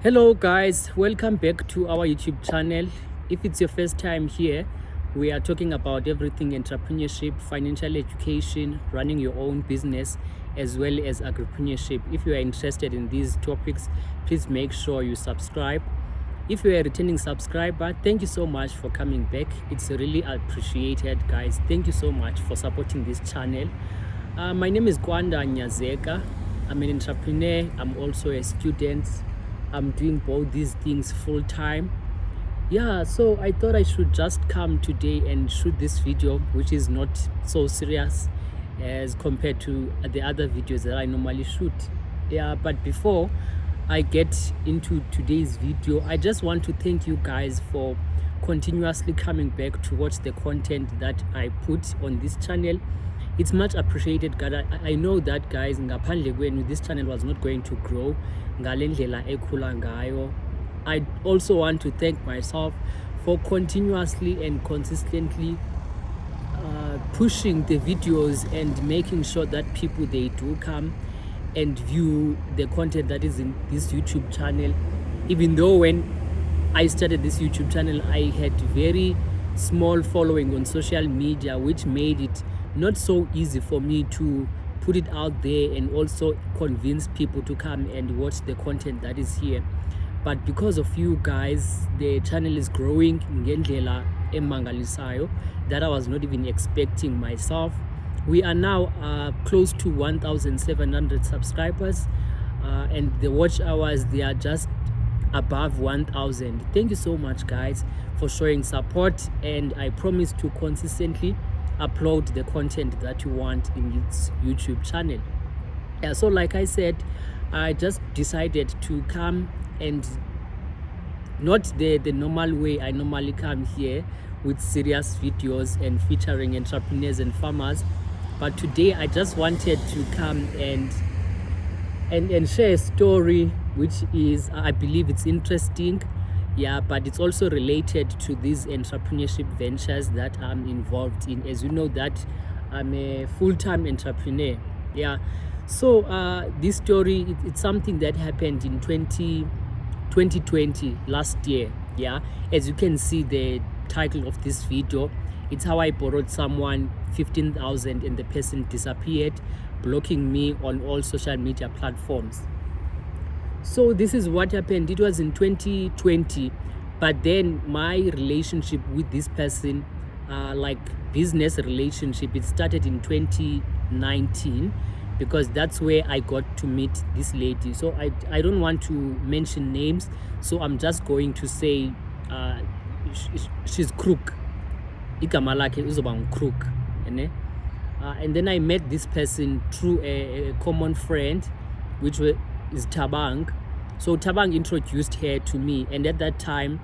Hello guys, welcome back to our YouTube channel. If it's your first time here, we are talking about everything entrepreneurship, financial education, running your own business, as well as agripreneurship. If you are interested in these topics, please make sure you subscribe. If you are a returning subscriber, thank you so much for coming back. It's really appreciated, guys. Thank you so much for supporting this channel. My name is Kwanda Nyazeka. I'm an entrepreneur. I'm also a student. I'm doing both these things full time. Yeah, so I thought I should just come today and shoot this video, which is not so serious as compared to the other videos that I normally shoot. Yeah, but before I get into today's video, I just want to thank you guys for continuously coming back to watch the content that I put on this channel. It's much appreciated, guys. I know that, guys, ngaphandle kwenu this channel was not going to grow ngale ndlela ekhula ngayo. I also want to thank myself for continuously and consistently pushing the videos and making sure that people, they do come and view the content that is in this YouTube channel. Even though when I started this YouTube channel, I had very small following on social media, which made it not so easy for me to put it out there and also convince people to come and watch the content that is here. But because of you guys, the channel is growing ngendlela emangalisayo that I was not even expecting myself. We are now close to 1,700 subscribers, and the watch hours, they are just above 1,000. Thank you so much, guys, for showing support, and I promise to consistently upload the content that you want in its YouTube channel. Yeah, so like I said, I just decided to come, and not the normal way I normally come here with serious videos and featuring entrepreneurs and farmers, but today I just wanted to come and share a story which is, I believe it's interesting. Yeah, but it's also related to these entrepreneurship ventures that I'm involved in. As you know that I'm a full-time entrepreneur. Yeah, so this story, it's something that happened in 2020, last year. Yeah, as you can see the title of this video, it's how I borrowed someone 15,000 and the person disappeared, blocking me on all social media platforms. So this is what happened. It was in 2020, but then my relationship with this person, like business relationship, it started in 2019, because that's where I got to meet this lady. So I don't want to mention names, so I'm just going to say she's crook. Igama lakhe uzoba ngcrook, and then I met this person through a common friend, which is Tabang. So Tabang introduced her to me, and at that time,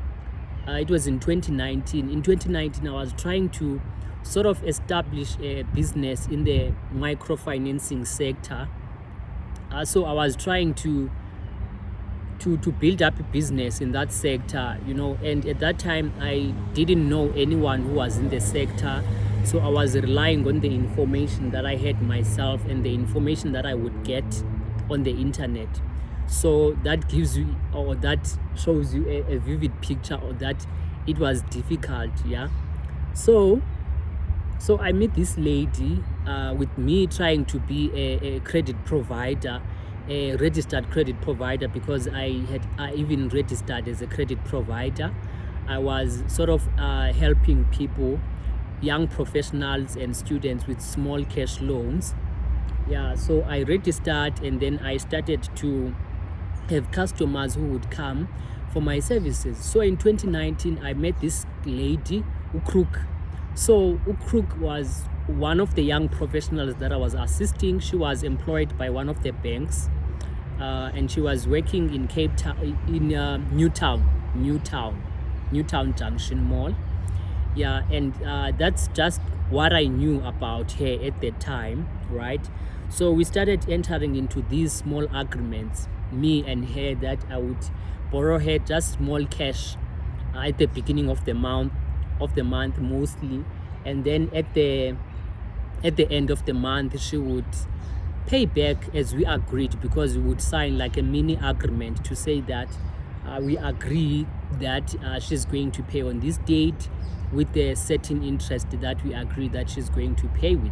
it was in 2019. In 2019, I was trying to sort of establish a business in the microfinancing sector. So I was trying to build up a business in that sector, and at that time I didn't know anyone who was in the sector. So I was relying on the information that I had myself and the information that I would get on the internet. So that gives you, or that shows you a vivid picture of that it was difficult. Yeah, so I met this lady with me trying to be a credit provider, a registered credit provider, because I even registered as a credit provider. I was sort of helping people, young professionals and students, with small cash loans. Yeah, so I registered, and then I started to have customers who would come for my services. So in 2019, I met this lady, Ukrook. So Ukrook was one of the young professionals that I was assisting. She was employed by one of the banks, and she was working in Cape Town, in Newtown Junction Mall. Yeah, and that's just what I knew about her at the time, right? So we started entering into these small agreements, me and her, that I would borrow her just small cash at the beginning of the month mostly, and then at the end of the month she would pay back as we agreed, because we would sign like a mini agreement to say that we agree that she's going to pay on this date with a certain interest that we agree that she's going to pay with.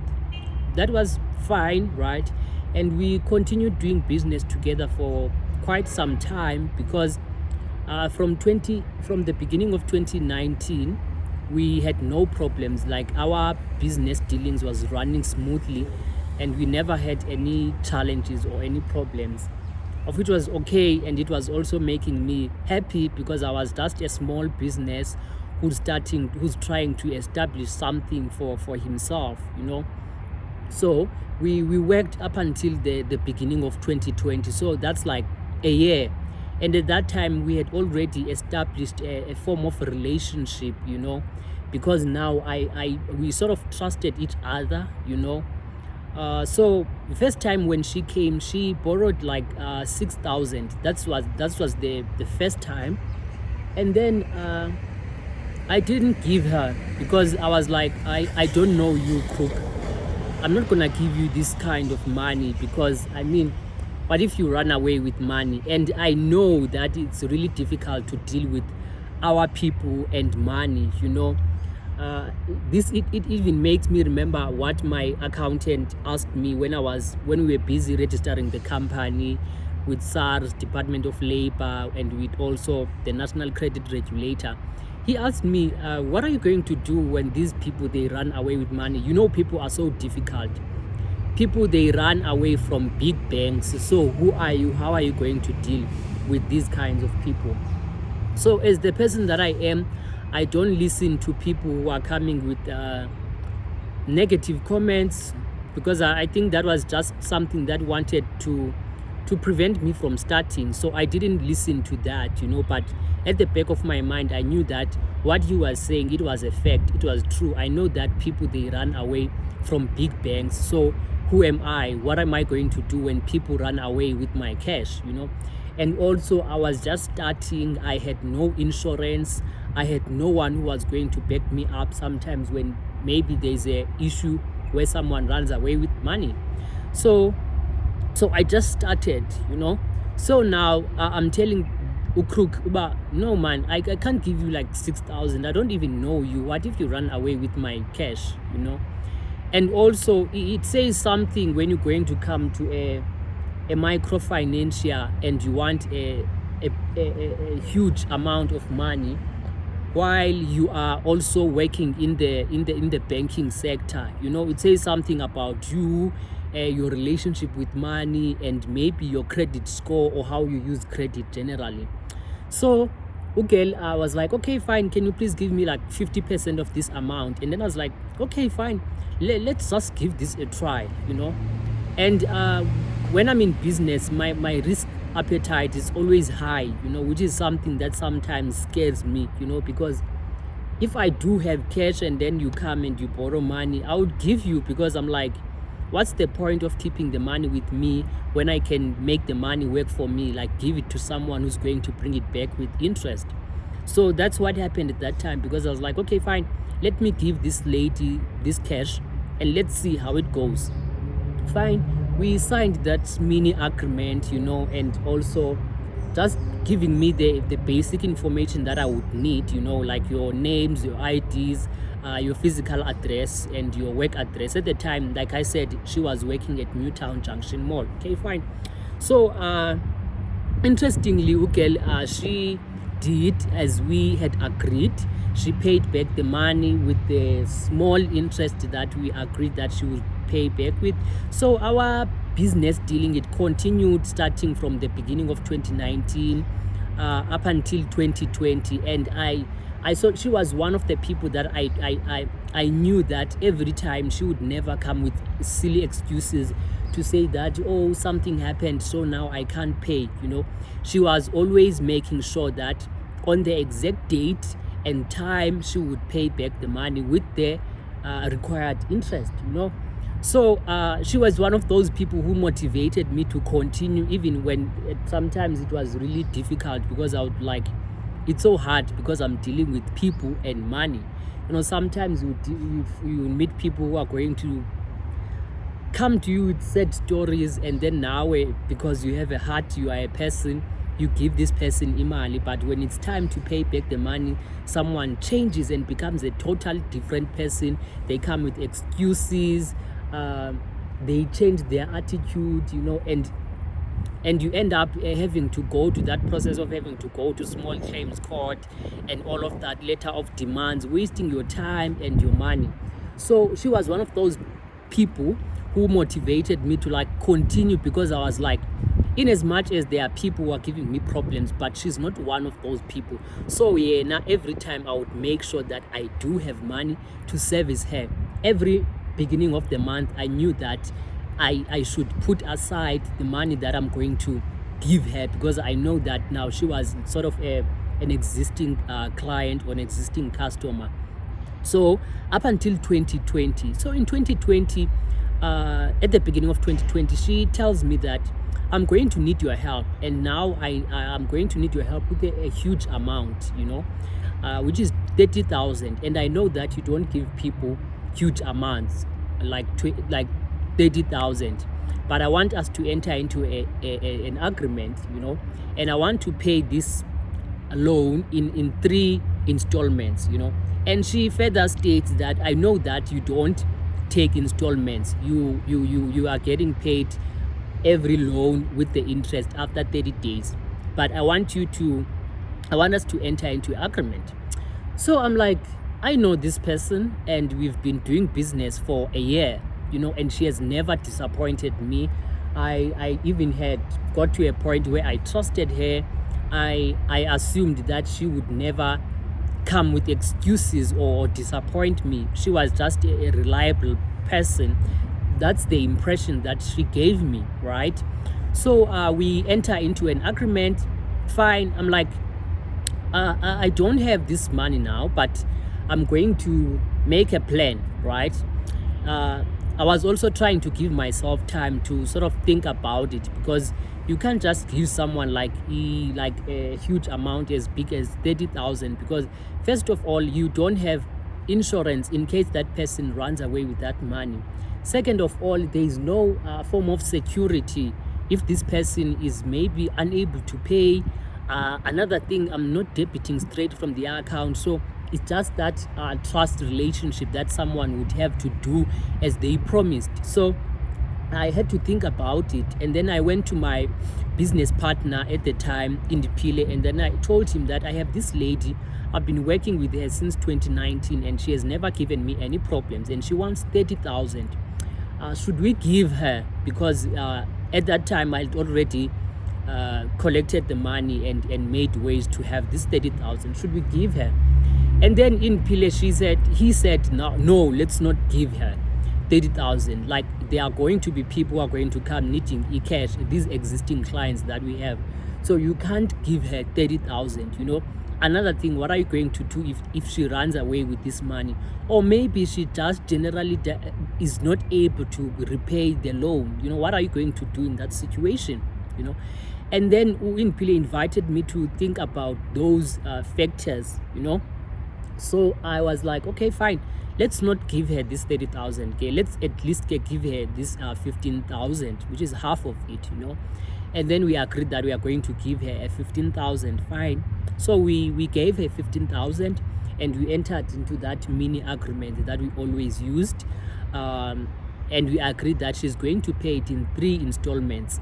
That was fine, right? And we continued doing business together for quite some time, because from the beginning of 2019 we had no problems. Like, our business dealings was running smoothly, and we never had any challenges or any problems, of which was okay. And it was also making me happy, because I was just a small business who's trying to establish something for himself, you know. So we worked up until the beginning of 2020, so that's like a year. And at that time we had already established a form of a relationship, you know, because now we sort of trusted each other, you know. So the first time when she came, she borrowed like 6,000. That was the first time. And then I didn't give her, because I was like, I don't know you, Crook. I'm not gonna give you this kind of money, because I mean, what if you run away with money? And I know that it's really difficult to deal with our people and money, you know. It even makes me remember what my accountant asked me when we were busy registering the company with SARS, Department of Labor, and with also the National Credit Regulator. He asked me, what are you going to do when these people, they run away with money? You know, people are so difficult. People, they run away from big banks. So who are you? How are you going to deal with these kinds of people? So as the person that I am, I don't listen to people who are coming with negative comments, because I think that was just something that wanted to prevent me from starting. So I didn't listen to that, you know. But at the back of my mind, I knew that what you were saying, it was a fact, it was true. I know that people, they run away from big banks. So who am I? What am I going to do when people run away with my cash, you know? And also, I was just starting. I had no insurance. I had no one who was going to back me up sometimes when maybe there's a issue where someone runs away with money. So I just started, you know. So now I'm telling Ukruk, no man, I can't give you like 6,000. I don't even know you. What if you run away with my cash, you know? And also, it says something when you're going to come to a microfinancier and you want a huge amount of money, while you are also working in the banking sector. You know, it says something about you, your relationship with money, and maybe your credit score, or how you use credit generally. So Ugel, I was like, okay, fine, can you please give me like 50% of this amount? And then I was like, okay, fine, let's just give this a try, you know. And when I'm in business, my risk appetite is always high, you know, which is something that sometimes scares me, you know, because if I do have cash and then you come and you borrow money, I would give you, because I'm like, what's the point of keeping the money with me when I can make the money work for me? Like, give it to someone who's going to bring it back with interest. So that's what happened at that time, because I was like, okay, fine, let me give this lady this cash and let's see how it goes. Fine, we signed that mini agreement, you know, and also just giving me the basic information that I would need, you know, like your names, your IDs, your physical address, and your work address. At the time, like I said, she was working at Newtown Junction Mall. Okay, fine. So interestingly, Ukel, she did as we had agreed. She paid back the money with the small interest that we agreed that she would pay back with. So our business dealing, it continued starting from the beginning of 2019 up until 2020. And I thought she was one of the people that I knew that every time she would never come with silly excuses to say that, oh, something happened, so now I can't pay, you know. She was always making sure that on the exact date and time she would pay back the money with the required interest, you know. So she was one of those people who motivated me to continue, even when sometimes it was really difficult, because I would like, it's so hard because I'm dealing with people and money. You know, sometimes you meet people who are going to come to you with sad stories, and then now because you have a heart, you are a person you give this person imali, but when it's time to pay back the money, someone changes and becomes a total different person. They come with excuses, they change their attitude, and you end up having to go to that process of having to go to small claims court and all of that, letter of demands, wasting your time and your money. So she was one of those people who motivated me to like continue, because I was like, in as much as there are people who are giving me problems, but she's not one of those people. So yeah, now every time I would make sure that I do have money to service her. Every beginning of the month, I knew that I should put aside the money that I'm going to give her, because I know that now she was sort of an existing client or an existing customer. So up until 2020, so in 2020, at the beginning of 2020, she tells me that I'm going to need your help, and now I'm going to need your help with a huge amount, which is 30,000. And I know that you don't give people huge amounts like 30,000, but I want us to enter into an agreement, and I want to pay this loan in 3 installments, And she further states that I know that you don't take installments. You are getting paid every loan with the interest after 30 days. But I want us to enter into agreement. So I'm like, I know this person and we've been doing business for a year, and she has never disappointed me. I even had got to a point where I trusted her. I assumed that she would never come with excuses or disappoint me. She was just a reliable person. That's the impression that she gave me, right? So we enter into an agreement. Fine. I'm like, I don't have this money now, but I'm going to make a plan, right? I was also trying to give myself time to sort of think about it, because you can't just give someone like a huge amount as big as 30,000, because first of all, you don't have insurance in case that person runs away with that money. Second of all, there is no form of security if this person is maybe unable to pay. Another thing, I'm not debiting straight from the account, so it's just that trust relationship that someone would have to do as they promised. So I had to think about it, and then I went to my business partner at the time, Indipile, and then I told him that I have this lady, I've been working with her since 2019 and she has never given me any problems, and she wants 30,000. Should we give her? Because at that time I'd already collected the money and made ways to have this 30,000. Should we give her? And then in Pile, he said, no, let's not give her 30,000. Like, there are going to be people who are going to come needing e-cash, these existing clients that we have. So you can't give her 30,000, Another thing, what are you going to do if she runs away with this money? Or maybe she just generally is not able to repay the loan. What are you going to do in that situation? And then Uinpile invited me to think about those factors, So I was like, okay, fine. Let's not give her this 30,000. Okay, let's at least give her this 15,000, which is half of it, And then we agreed that we are going to give her a 15,000. Fine. So we gave her 15,000, and we entered into that mini agreement that we always used, and we agreed that she's going to pay it in 3 installments,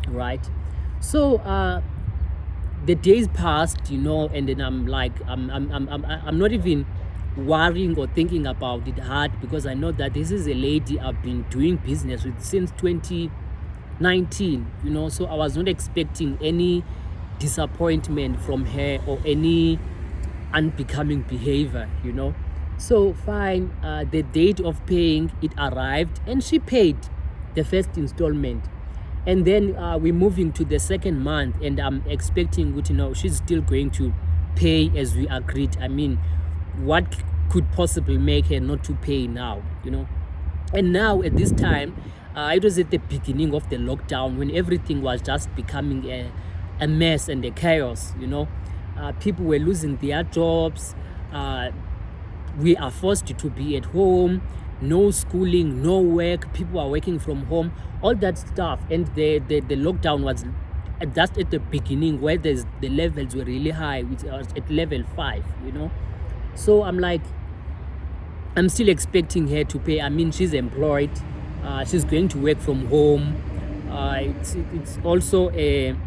right? So the days passed, and then I'm like, I'm not even worrying or thinking about it hard, because I know that this is a lady I've been doing business with since 2019, so I was not expecting any disappointment from her or any unbecoming behavior, So fine, the date of paying, it arrived, and she paid the first installment. And then we're moving to the second month, and I'm expecting, she's still going to pay as we agreed. I mean, what could possibly make her not to pay now, And now at this time, it was at the beginning of the lockdown, when everything was just becoming a mess and a chaos, People were losing their jobs. We are forced to be at home. No schooling, no work. People are working from home. All that stuff. And the lockdown was just at the beginning where the levels were really high, which was at level 5, So I'm like, I'm still expecting her to pay. I mean, she's employed, she's going to work from home. It's also an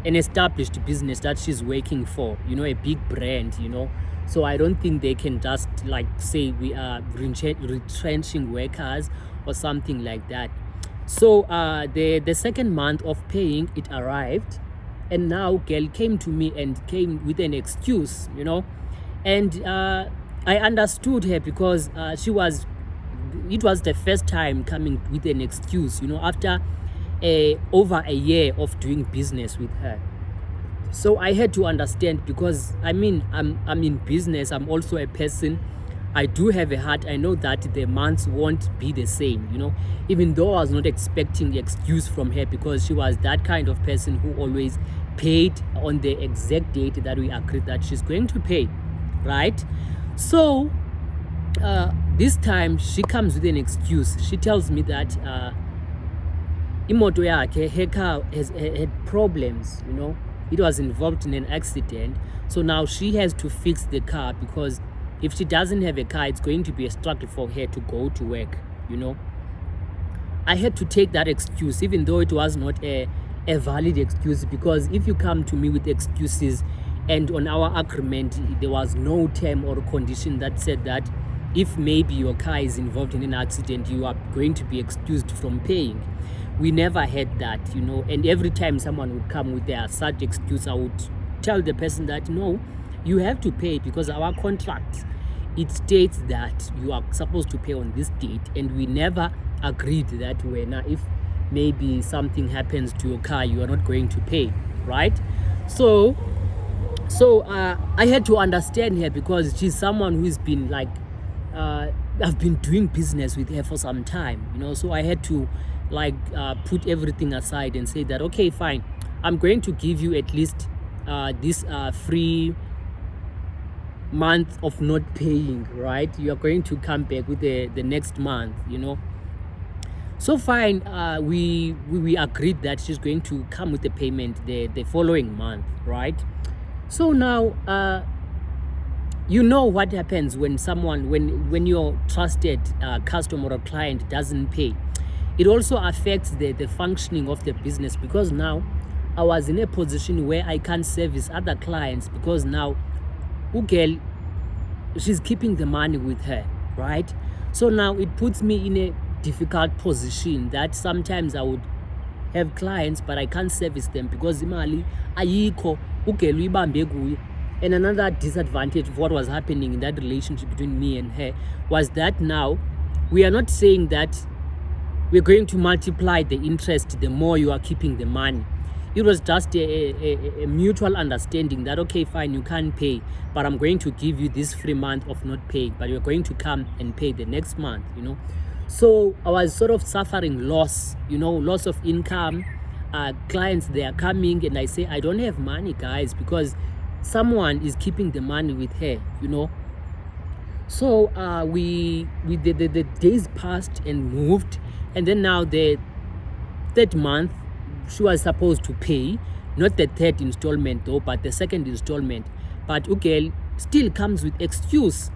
established business that she's working for, a big brand, So I don't think they can just like say we are retrenching workers or something like that. So the second month of paying, it arrived, and now girl came to me and came with an excuse, and I understood her because it was the first time coming with an excuse, after over a year of doing business with her. So I had to understand, because I mean, I'm in business, I'm also a person, I do have a heart. I know that the months won't be the same, even though I was not expecting excuse from her, because she was that kind of person who always paid on the exact date that we agreed that she's going to pay, right? So this time she comes with an excuse. She tells me that imoto yakhe, her car had problems, it was involved in an accident. So now she has to fix the car, because if she doesn't have a car, it's going to be a struggle for her to go to work, I had to take that excuse, even though it was not a valid excuse, because if you come to me with excuses, and on our agreement there was no term or condition that said that if maybe your car is involved in an accident, you are going to be excused from paying. We never had that, and every time someone would come with their such excuse, I would tell the person that no, you have to pay, because our contract, it states that you are supposed to pay on this date, and we never agreed that way. Now if maybe something happens to your car, you are not going to pay, right? So I had to understand her, because she's someone who's been like, I've been doing business with her for some time, so I had to like put everything aside and say that, okay, fine, I'm going to give you at least this free month of not paying, right? You are going to come back with the next month, So fine, we agreed that she's going to come with the payment the following month, right? So now what happens when someone, when your trusted customer or client doesn't pay. It also affects the functioning of the business, because now I was in a position where I can't service other clients, because now girl, she's keeping the money with her, right? So now it puts me in a difficult position that sometimes I would have clients but I can't service them because imali ayikho, ugel uyibambe kuye. And another disadvantage of what was happening in that relationship between me and her was that now we are not saying that we're going to multiply the interest the more you are keeping the money. It was just a mutual understanding that, okay, fine, you can't pay, but I'm going to give you this free month of not paying, but you're going to come and pay the next month, So I was sort of suffering loss, loss of income. Clients, they are coming and I say, I don't have money, guys, because someone is keeping the money with her, So the days passed and moved, and then now the third month she was supposed to pay, not the third installment though, but the second installment. But Ugel still comes with excuse.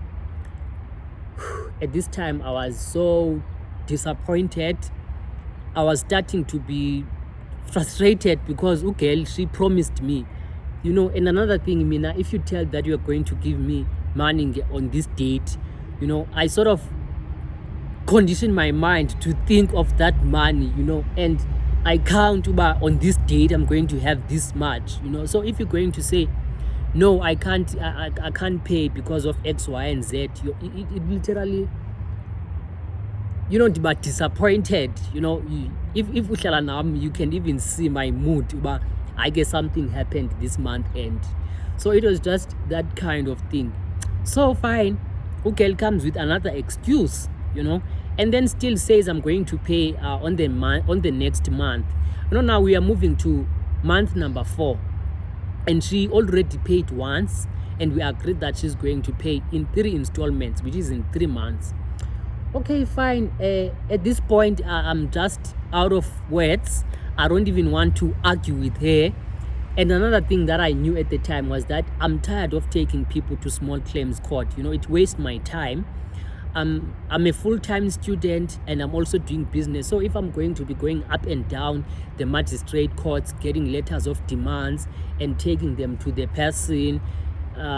At this time I was so disappointed. I was starting to be frustrated because Ugel, she promised me, and another thing, Mina, if you tell that you're going to give me money on this date, I sort of condition my mind to think of that money, and I count about on this date I'm going to have this much, So if you're going to say, no, I can't pay because of X, Y, and Z, it literally, but disappointed, if you can even see my mood, but I guess something happened this month end. So it was just that kind of thing. So fine, Ukel comes with another excuse, and then still says I'm going to pay on the next month. Now we are moving to month number 4, and she already paid once, and we agreed that she's going to pay in 3 installments, which is in 3 months. Okay, fine. At this point, I'm just out of words. I don't even want to argue with her. And another thing that I knew at the time was that I'm tired of taking people to small claims court. It wastes my time. I'm a full-time student and I'm also doing business. So if I'm going to be going up and down the magistrate courts, getting letters of demands and taking them to the person,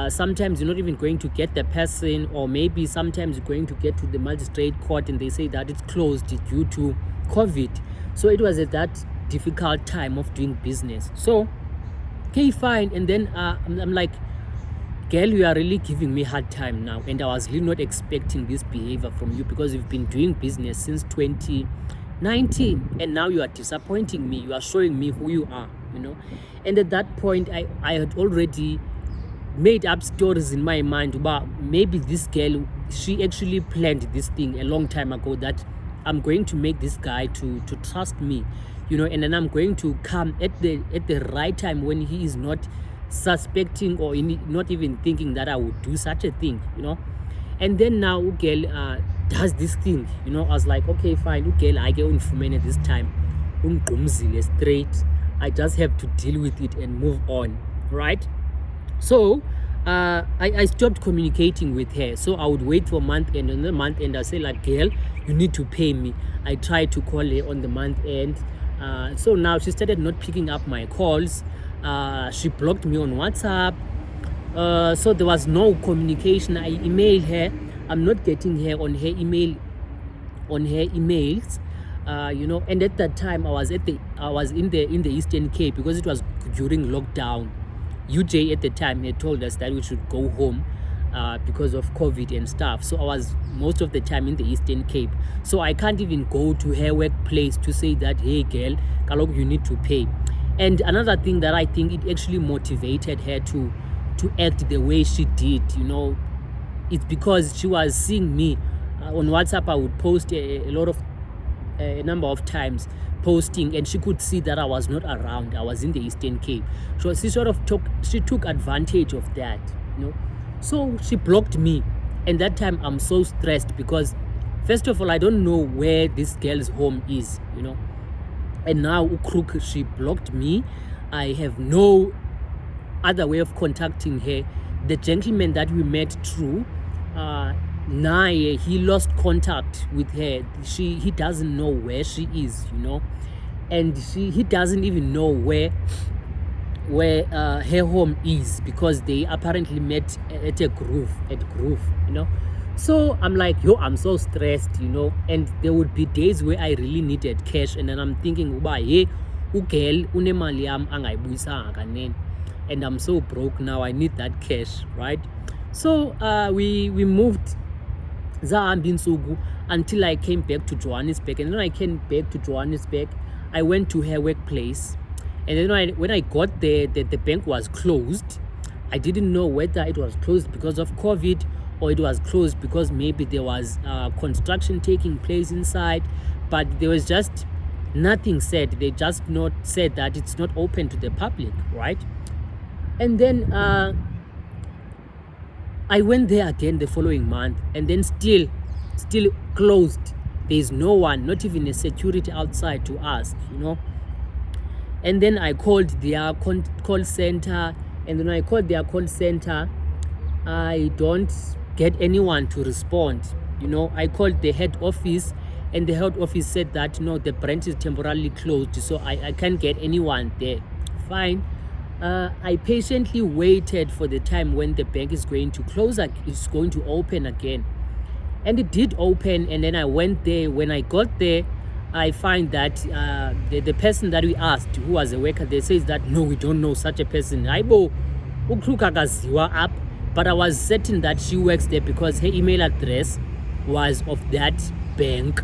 sometimes you're not even going to get the person, or maybe sometimes you're going to get to the magistrate court and they say that it's closed due to COVID. So it was at that difficult time of doing business. So okay, fine. And then I'm like, girl, you are really giving me hard time now, and I was really not expecting this behavior from you, because you've been doing business since 2019 and now you are disappointing me. You are showing me who you are, And at that point I had already made up stories in my mind about maybe this girl, she actually planned this thing a long time ago, that I'm going to make this guy to trust me, and then I'm going to come at the right time when he is not suspecting or not even thinking that I would do such a thing, And then now girl does this thing, I was like, okay, fine, girl, I get information this time, straight. I just have to deal with it and move on, right? So I stopped communicating with her. So I would wait for a month end. On the month end, I say like, girl, you need to pay me. I tried to call her on the month end. So now she started not picking up my calls. She blocked me on WhatsApp. So there was no communication. I emailed her. I'm not getting her on her emails. And at that time I was in the Eastern Cape, because it was during lockdown. UJ at the time had told us that we should go home because of COVID and stuff. So I was most of the time in the Eastern Cape. So I can't even go to her workplace to say that, hey girl, Kalok, you need to pay. And another thing that I think it actually motivated her to act the way she did, it's because she was seeing me on WhatsApp. I would post a number of times posting, and she could see that I was not around. I was in the Eastern Cape. So she took advantage of that, So she blocked me. And that time I'm so stressed, because first of all, I don't know where this girl's home is, And now Ukruk, she blocked me. I have no other way of contacting her. The gentleman that we met through, he lost contact with her. He doesn't know where she is, and he doesn't even know where her home is, because they apparently met at Groove, So I'm like, I'm so stressed, and there would be days where I really needed cash, and then I'm thinking, hey, ugel unemali yam angayibuyisanga kanene, and I'm so broke now. I need that cash, right? So we moved until I came back to Johannesburg. And when I came back to Johannesburg, I went to her workplace. And then when I got there, the bank was closed. I didn't know whether it was closed because of COVID, or it was closed because maybe there was construction taking place inside. But there was just nothing said. They just not said that it's not open to the public, right? And then I went there again the following month, and then still closed. There's no one, not even a security outside to ask, And then I called their call center, and when I called their call center, I don't get anyone to respond. I called the head office, and the head office said that, no, the branch is temporarily closed, so I can't get anyone there. Fine. I patiently waited for the time when the bank is going to close, it's going to open again. And it did open, and then I went there. When I got there, I find that the person that we asked, who was a worker, they says that, no, we don't know such a person. But I was certain that she works there because her email address was of that bank,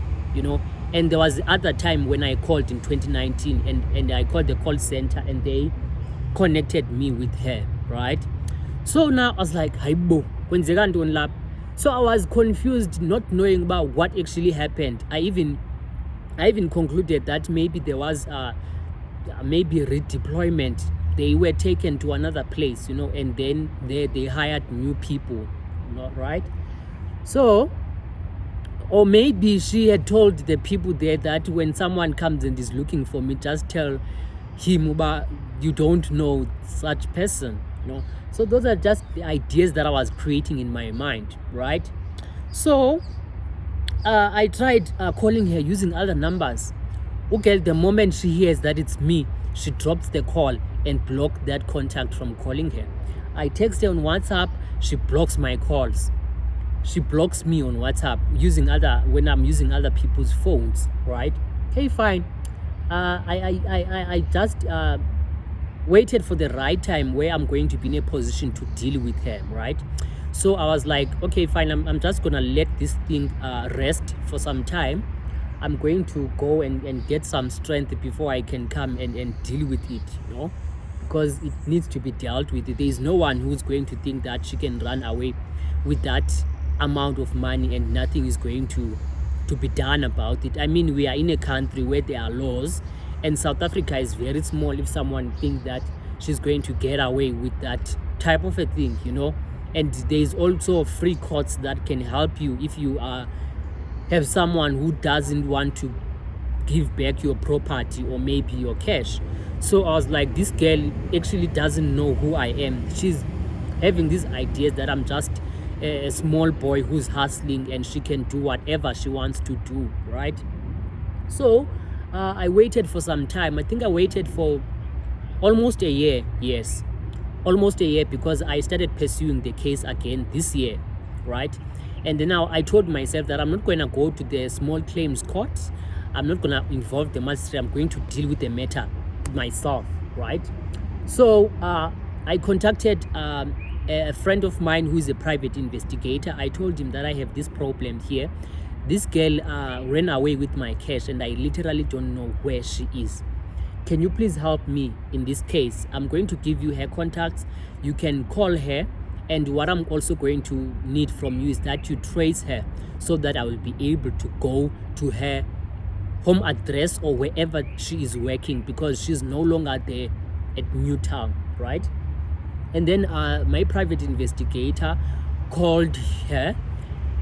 And there was the other time when I called in 2019, and I called the call center, and they connected me with her, right? So now I was like, so I was confused, not knowing about what actually happened. I even concluded that maybe there was maybe redeployment. They were taken to another place, and then they hired new people, right? So Or maybe she had told the people there that when someone comes and is looking for me, just tell him about you don't know such person, you know. So those are just the ideas that I was creating in my mind, right? So I tried calling her using other numbers. Okay, the moment she hears that it's me, she drops the call and blocks that contact from calling her. I text her on WhatsApp, she blocks my calls. She blocks me on WhatsApp when I'm using other people's phones, right? Okay, fine. I just waited for the right time where I'm going to be in a position to deal with her, right? So I was like, okay, fine, I'm just gonna let this thing rest for some time. I'm going to go and get some strength before I can come and deal with it, you know, because it needs to be dealt with. There is no one who's going to think that she can run away with that amount of money and nothing is going to be done about it. I mean, we are in a country where there are laws, and South Africa is very small. If someone thinks that she's going to get away with that type of a thing, you know, and there's also free courts that can help you if you have someone who doesn't want to give back your property or maybe your cash. So I was like, this girl actually doesn't know who I am. She's having these ideas that I'm just a small boy who's hustling and she can do whatever she wants to do, right? So I waited for some time. I think I waited for almost a year. Yes, almost a year, because I started pursuing the case again this year, right? And then now I told myself that I'm not going to go to the small claims court. I'm not going to involve the magistrate. I'm going to deal with the matter myself, right? So I contacted a friend of mine who is a private investigator. I told him that I have this problem here. This girl ran away with my cash and I literally don't know where she is. Can you please help me in this case? I'm going to give you her contacts. You can call her, and what I'm also going to need from you is that you trace her so that I will be able to go to her home address or wherever she is working, because she's no longer there at Newtown, right? And then my private investigator called her,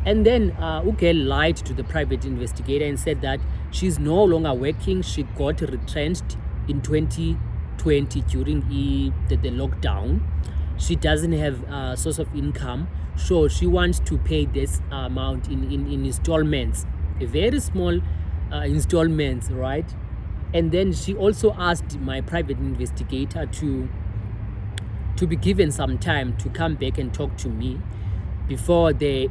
and then Uke lied to the private investigator and said that she's no longer working. She got retrenched in 2020 during the lockdown. She doesn't have a source of income, so she wants to pay this amount in installments, a very small installments, right? And then she also asked my private investigator to be given some time to come back and talk to me before the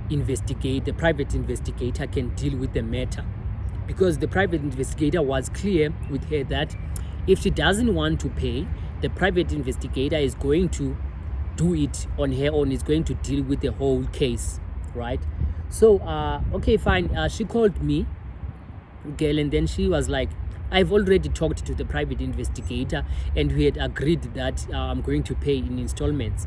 private investigator can deal with the matter, because the private investigator was clear with her that if she doesn't want to pay, the private investigator is going to do it on her own, is going to deal with the whole case, right? So okay, fine. She called me, girl, and then she was like, I've already talked to the private investigator and we had agreed that I'm going to pay in installments.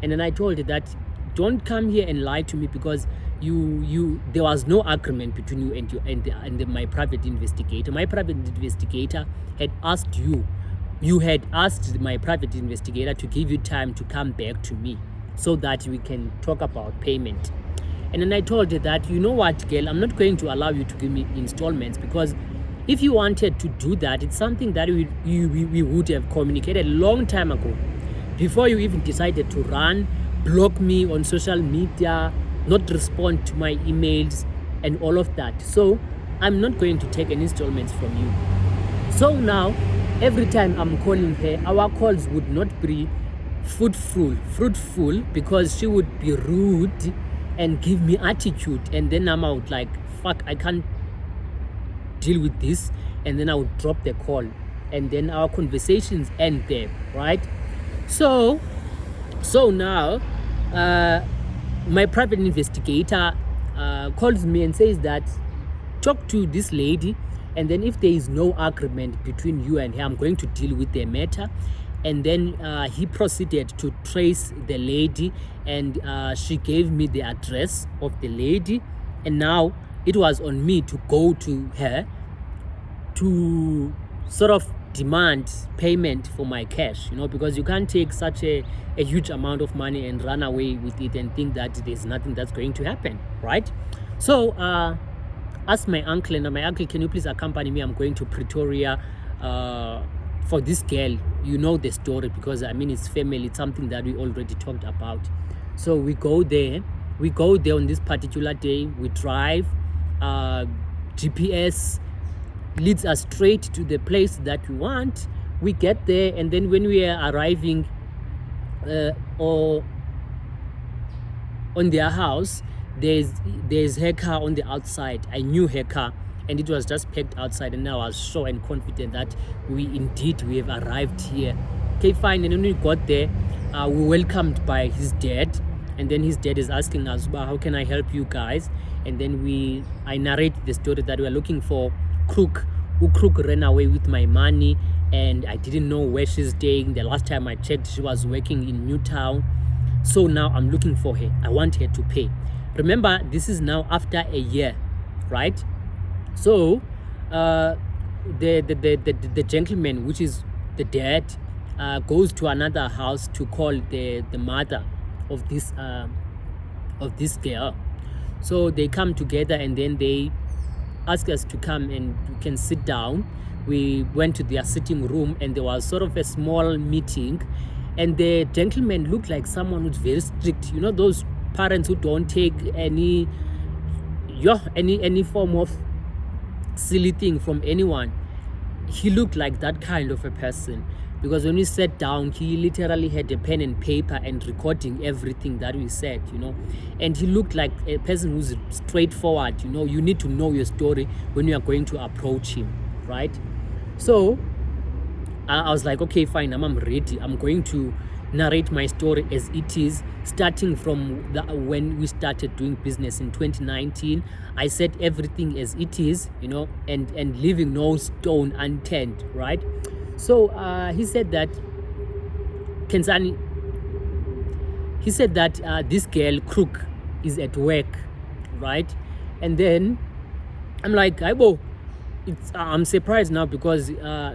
And then I told her that don't come here and lie to me, because there was no agreement between you and my private investigator. My private investigator had asked you had asked my private investigator to give you time to come back to me so that we can talk about payment. And then I told her that, you know what, girl, I'm not going to allow you to give me installments, because if you wanted to do that, it's something that we would have communicated a long time ago, before you even decided to block me on social media, not respond to my emails and all of that. So I'm not going to take any installments from you. So now, every time I'm calling her, our calls would not be fruitful, because she would be rude and give me attitude, and then I'm out like, fuck, I can't deal with this, and then I would drop the call, and then our conversations end there, right? So now my private investigator calls me and says that talk to this lady, and then if there is no agreement between you and her, I'm going to deal with the matter. And then he proceeded to trace the lady, and she gave me the address of the lady, and now it was on me to go to her to sort of demand payment for my cash, because you can't take such a huge amount of money and run away with it and think that there's nothing that's going to happen, right? So asked my uncle, and my uncle, can you please accompany me? I'm going to Pretoria for this girl. You know the story, because I mean, it's family. It's something that we already talked about. So we go there. We go there on this particular day. We drive. GPS leads us straight to the place that we want. We get there, and then when we are arriving or on their house, there's her car on the outside. I knew her car, and it was just parked outside, and I was sure and confident that we have arrived here. Okay, fine. And when we got there, we were welcomed by his dad, and then his dad is asking us, well, how can I help you guys? And then I narrate the story that we are looking for Crook, who Crook ran away with my money, and I didn't know where she's staying. The last time I checked, she was working in Newtown. So now I'm looking for her. I want her to pay. Remember, this is now after a year, right? So the gentleman, which is the dad, goes to another house to call the mother of this girl. So they come together, and then they ask us to come and we can sit down. We went to their sitting room, and there was sort of a small meeting, and the gentleman looked like someone who's very strict. You know, those parents who don't take any form of silly thing from anyone. He looked like that kind of a person, because when we sat down, he literally had a pen and paper and recording everything that we said, you know. And he looked like a person who's straightforward. You know, you need to know your story when you are going to approach him, right? So I was like, okay, fine, I'm ready. I'm going to narrate my story as it is, starting from when we started doing business in 2019. I said everything as it is, you know, and leaving no stone unturned, right? So he said that Kenzani, he said that this girl Crook is at work, right? And then I'm like, Aibo, I'm surprised now, because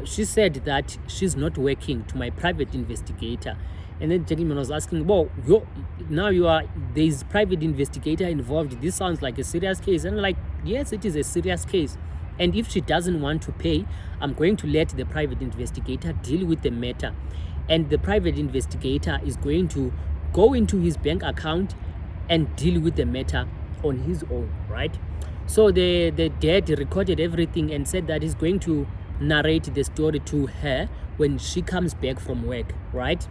she said that she's not working, to my private investigator. And then the gentleman was asking, well, there's private investigator involved. This sounds like a serious case. And I'm like, yes, it is a serious case. And if she doesn't want to pay, I'm going to let the private investigator deal with the matter. And the private investigator is going to go into his bank account and deal with the matter on his own, right? So the dad recorded everything and said that he's going to narrate the story to her when she comes back from work, right?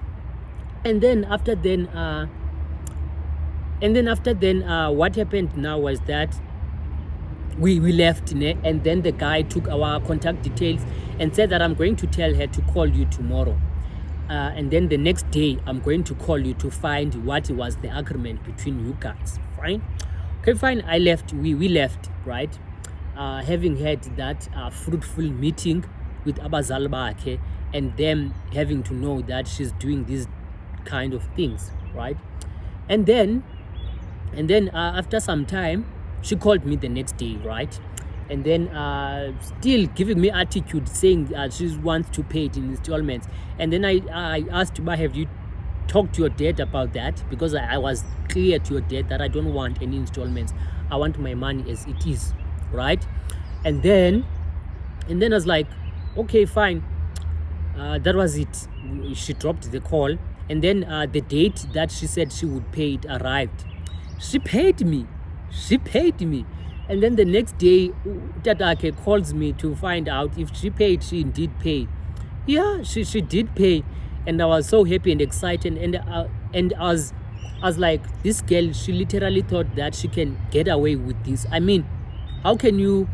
And then after then, what happened now was that we left, and then the guy took our contact details and said that I'm going to tell her to call you tomorrow. And then the next day, I'm going to call you to find what was the agreement between you guys. Fine? Okay, fine. I left. We left, right? Having had that fruitful meeting with Abazal Bakhe, and them having to know that she's doing these kind of things, right? And then after some time, she called me the next day, right? And then still giving me attitude, saying she wants to pay it in installments. And then I asked her, have you talked to your dad about that? Because I was clear to your dad that I don't want any installments. I want my money as it is, right? And then I was like, okay, fine. That was it. She dropped the call. And then the date that she said she would pay it arrived. She paid me. And then the next day, Tatake calls me to find out if she paid. She indeed paid. Yeah, she did pay. And I was so happy and excited. And I was like, this girl, she literally thought that she can get away with this. I mean, how can you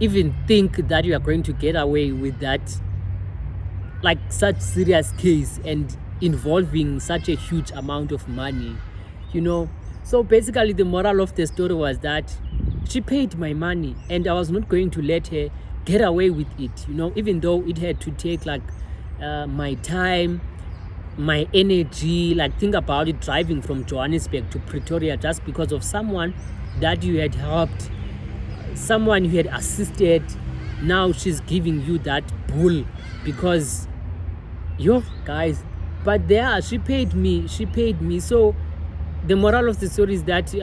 even think that you are going to get away with that, like such serious case and involving such a huge amount of money, you know? So basically the moral of the story was that she paid my money, and I was not going to let her get away with it, you know, even though it had to take like my time, my energy. Like, think about it, driving from Johannesburg to Pretoria just because of someone that you had helped, someone you had assisted. Now she's giving you that bull because guys. But there, she paid me. So the moral of the story is that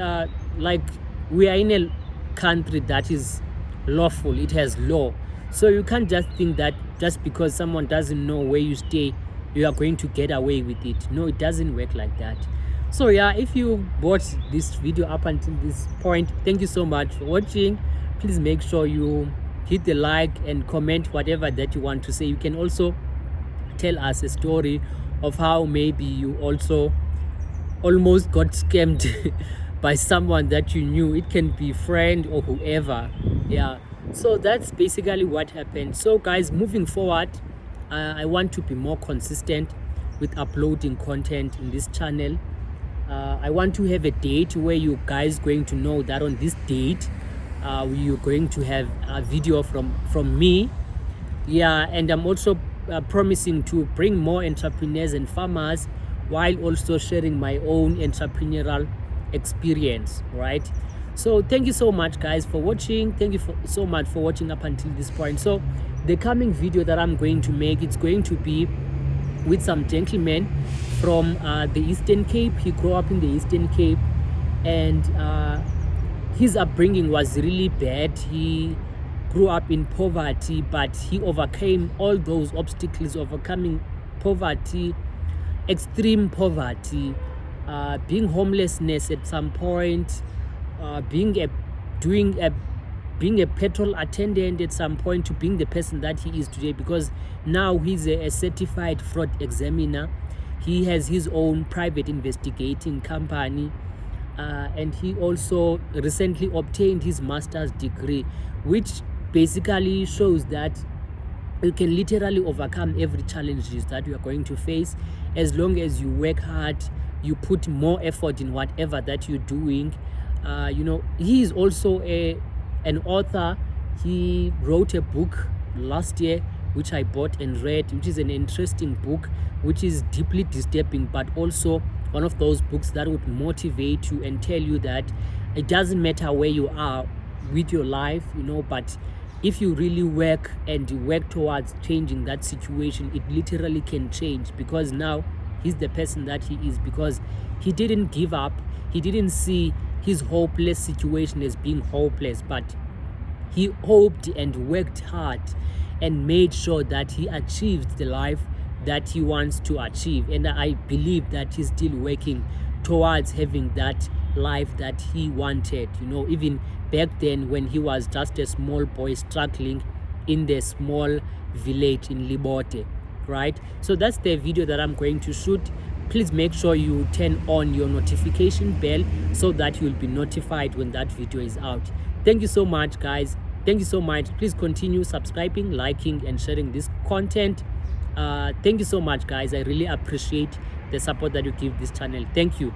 like, we are in a country that is lawful, it has law. So you can't just think that just because someone doesn't know where you stay, you are going to get away with it. No, it doesn't work like that. So yeah, if you watched this video up until this point, thank you so much for watching. Please make sure you hit the like and comment whatever that you want to say. You can also tell us a story of how maybe you also almost got scammed by someone that you knew. It can be friend or whoever. Yeah, so that's basically what happened. So guys, moving forward, I want to be more consistent with uploading content in this channel. I want to have a date where you guys going to know that on this date you're going to have a video from me. Yeah, and I'm also promising to bring more entrepreneurs and farmers while also sharing my own entrepreneurial experience, right? So thank you so much guys for watching. Thank you so much for watching up until this point. So the coming video that I'm going to make, it's going to be with some gentleman from the Eastern Cape. He grew up in the Eastern Cape, and his upbringing was really bad. He grew up in poverty, but he overcame all those obstacles, overcoming poverty, extreme poverty, being homelessness at some point, being a petrol attendant at some point, to being the person that he is today, because now he's a certified fraud examiner. He has his own private investigating company, and he also recently obtained his master's degree, which basically shows that you can literally overcome every challenge that you are going to face as long as you work hard, you put more effort in whatever that you're doing. You know, he is also an author. He wrote a book last year which I bought and read, which is an interesting book, which is deeply disturbing, but also one of those books that would motivate you and tell you that it doesn't matter where you are with your life, you know, but if you really work and you work towards changing that situation, it literally can change, because now he's the person that he is because he didn't give up. He didn't see his hopeless situation as being hopeless, but he hoped and worked hard and made sure that he achieved the life that he wants to achieve. And I believe that he's still working towards having that life that he wanted, you know, even back then when he was just a small boy struggling in the small village in Libote, right? So that's the video that I'm going to shoot. Please make sure you turn on your notification bell so that you'll be notified when that video is out. Thank you so much guys. Thank you so much. Please continue subscribing, liking and sharing this content. Thank you so much guys. I really appreciate the support that you give this channel. Thank you.